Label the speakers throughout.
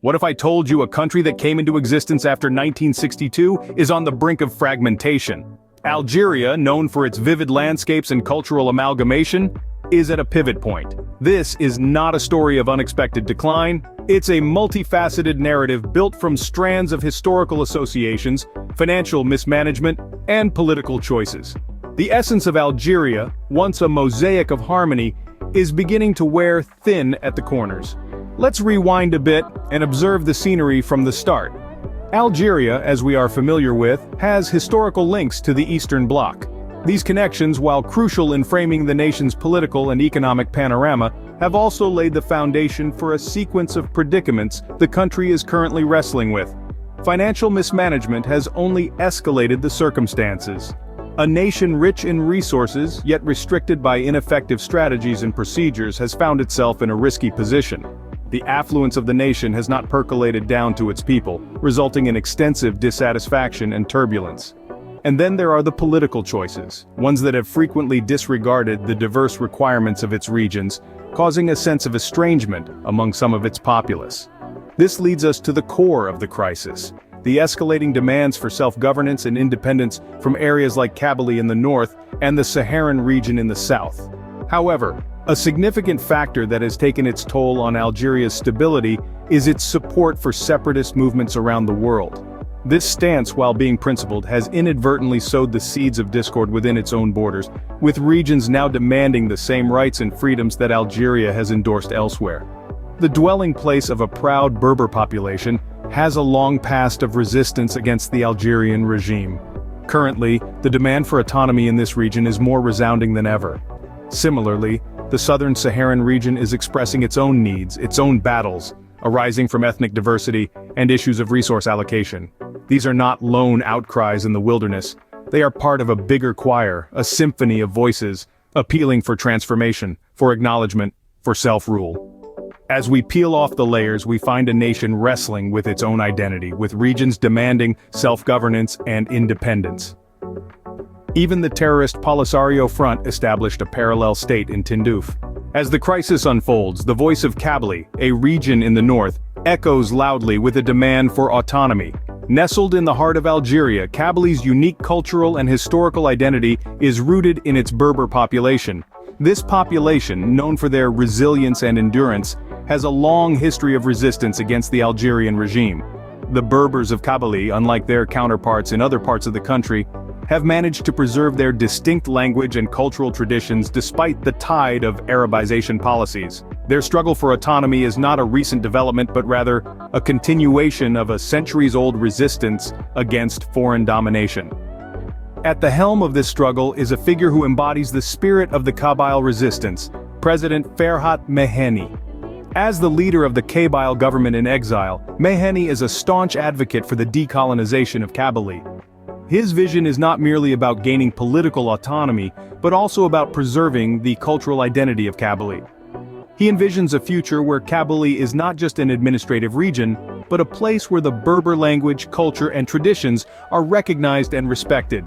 Speaker 1: What if I told you a country that came into existence after 1962 is on the brink of fragmentation? Algeria, known for its vivid landscapes and cultural amalgamation, is at a pivot point. This is not a story of unexpected decline, it's a multifaceted narrative built from strands of historical associations, financial mismanagement, and political choices. The essence of Algeria, once a mosaic of harmony, is beginning to wear thin at the corners. Let's rewind a bit and observe the scenery from the start. Algeria, as we are familiar with, has historical links to the Eastern Bloc. These connections, while crucial in framing the nation's political and economic panorama, have also laid the foundation for a sequence of predicaments the country is currently wrestling with. Financial mismanagement has only escalated the circumstances. A nation rich in resources, yet restricted by ineffective strategies and procedures, has found itself in a risky position. The affluence of the nation has not percolated down to its people, resulting in extensive dissatisfaction and turbulence. And then there are the political choices, ones that have frequently disregarded the diverse requirements of its regions, causing a sense of estrangement among some of its populace. This leads us to the core of the crisis: the escalating demands for self-governance and independence from areas like Kabylie in the north and the Saharan region in the south. However, a significant factor that has taken its toll on Algeria's stability is its support for separatist movements around the world. This stance, while being principled, has inadvertently sowed the seeds of discord within its own borders, with regions now demanding the same rights and freedoms that Algeria has endorsed elsewhere. The dwelling place of a proud Berber population has a long past of resistance against the Algerian regime. Currently, the demand for autonomy in this region is more resounding than ever. Similarly, the southern Saharan region is expressing its own needs, its own battles, arising from ethnic diversity and issues of resource allocation. These are not lone outcries in the wilderness. They are part of a bigger choir, a symphony of voices, appealing for transformation, for acknowledgement, for self-rule. As we peel off the layers, we find a nation wrestling with its own identity, with regions demanding self-governance and independence. Even the terrorist Polisario Front established a parallel state in Tindouf. As the crisis unfolds, the voice of Kabylie, a region in the north, echoes loudly with a demand for autonomy. Nestled in the heart of Algeria, Kabylie's unique cultural and historical identity is rooted in its Berber population. This population, known for their resilience and endurance, has a long history of resistance against the Algerian regime. The Berbers of Kabylie, unlike their counterparts in other parts of the country, have managed to preserve their distinct language and cultural traditions despite the tide of Arabization policies. Their struggle for autonomy is not a recent development but rather a continuation of a centuries-old resistance against foreign domination. At the helm of this struggle is a figure who embodies the spirit of the Kabyle resistance, President Ferhat Meheni. As the leader of the Kabyle government in exile, Meheni is a staunch advocate for the decolonization of Kabylie. His vision is not merely about gaining political autonomy, but also about preserving the cultural identity of Kabylie. He envisions a future where Kabylie is not just an administrative region, but a place where the Berber language, culture, and traditions are recognized and respected.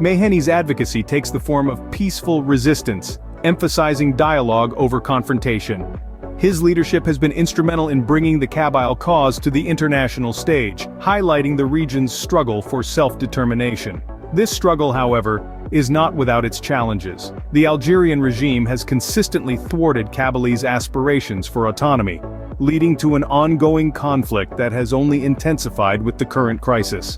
Speaker 1: Meheni's advocacy takes the form of peaceful resistance, emphasizing dialogue over confrontation. His leadership has been instrumental in bringing the Kabyle cause to the international stage, highlighting the region's struggle for self-determination. This struggle, however, is not without its challenges. The Algerian regime has consistently thwarted Kabylie's aspirations for autonomy, leading to an ongoing conflict that has only intensified with the current crisis.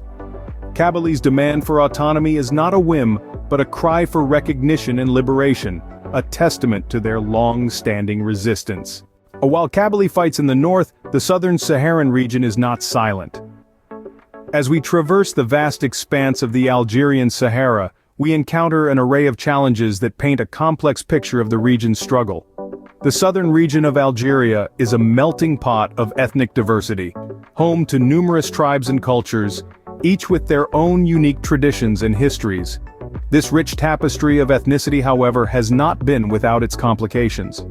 Speaker 1: Kabylie's demand for autonomy is not a whim, but a cry for recognition and liberation, a testament to their long-standing resistance. While Kabylie fights in the north, the southern Saharan region is not silent. As we traverse the vast expanse of the Algerian Sahara, we encounter an array of challenges that paint a complex picture of the region's struggle. The southern region of Algeria is a melting pot of ethnic diversity, home to numerous tribes and cultures, each with their own unique traditions and histories. This rich tapestry of ethnicity, however, has not been without its complications.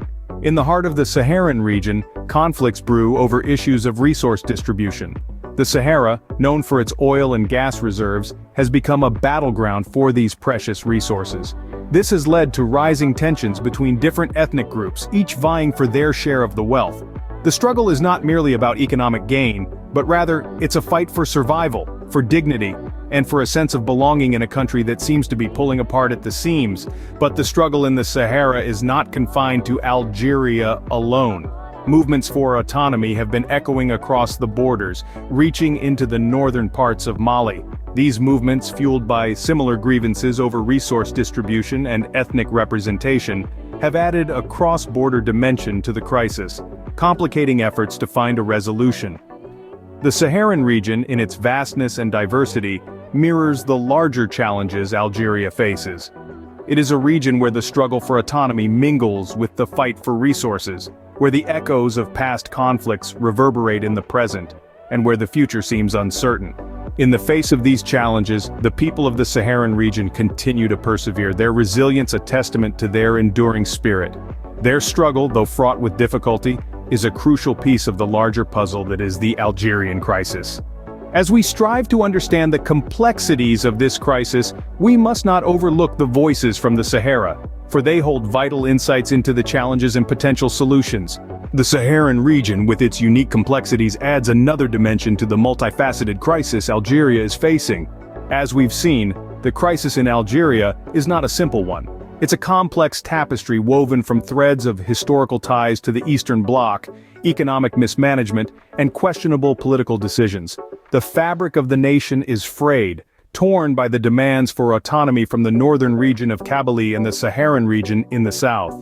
Speaker 1: In the heart of the Saharan region, conflicts brew over issues of resource distribution. The Sahara, known for its oil and gas reserves, has become a battleground for these precious resources. This has led to rising tensions between different ethnic groups, each vying for their share of the wealth. The struggle is not merely about economic gain, but rather, it's a fight for survival, for dignity, and for a sense of belonging in a country that seems to be pulling apart at the seams. But the struggle in the Sahara is not confined to Algeria alone. Movements for autonomy have been echoing across the borders, reaching into the northern parts of Mali. These movements, fueled by similar grievances over resource distribution and ethnic representation, have added a cross-border dimension to the crisis, complicating efforts to find a resolution. The Saharan region, in its vastness and diversity, mirrors the larger challenges Algeria faces. It is a region where the struggle for autonomy mingles with the fight for resources, where the echoes of past conflicts reverberate in the present, and where the future seems uncertain. In the face of these challenges, the people of the Saharan region continue to persevere, their resilience a testament to their enduring spirit. Their struggle, though fraught with difficulty, is a crucial piece of the larger puzzle that is the Algerian crisis. As we strive to understand the complexities of this crisis, we must not overlook the voices from the Sahara, for they hold vital insights into the challenges and potential solutions. The Saharan region, with its unique complexities, adds another dimension to the multifaceted crisis Algeria is facing. As we've seen, the crisis in Algeria is not a simple one. It's a complex tapestry woven from threads of historical ties to the Eastern Bloc, economic mismanagement, and questionable political decisions. The fabric of the nation is frayed, torn by the demands for autonomy from the northern region of Kabylie and the Saharan region in the south.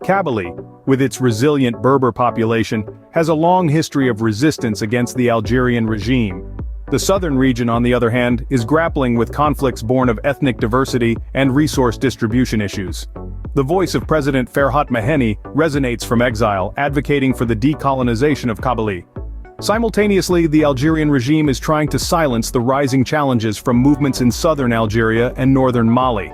Speaker 1: Kabylie, with its resilient Berber population, has a long history of resistance against the Algerian regime. The southern region, on the other hand, is grappling with conflicts born of ethnic diversity and resource distribution issues. The voice of President Ferhat Maheni resonates from exile, advocating for the decolonization of Kabylie. Simultaneously, the Algerian regime is trying to silence the rising challenges from movements in southern Algeria and northern Mali.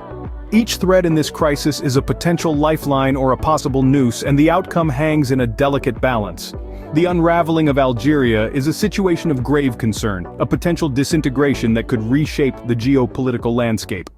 Speaker 1: Each thread in this crisis is a potential lifeline or a possible noose, and the outcome hangs in a delicate balance. The unraveling of Algeria is a situation of grave concern, a potential disintegration that could reshape the geopolitical landscape.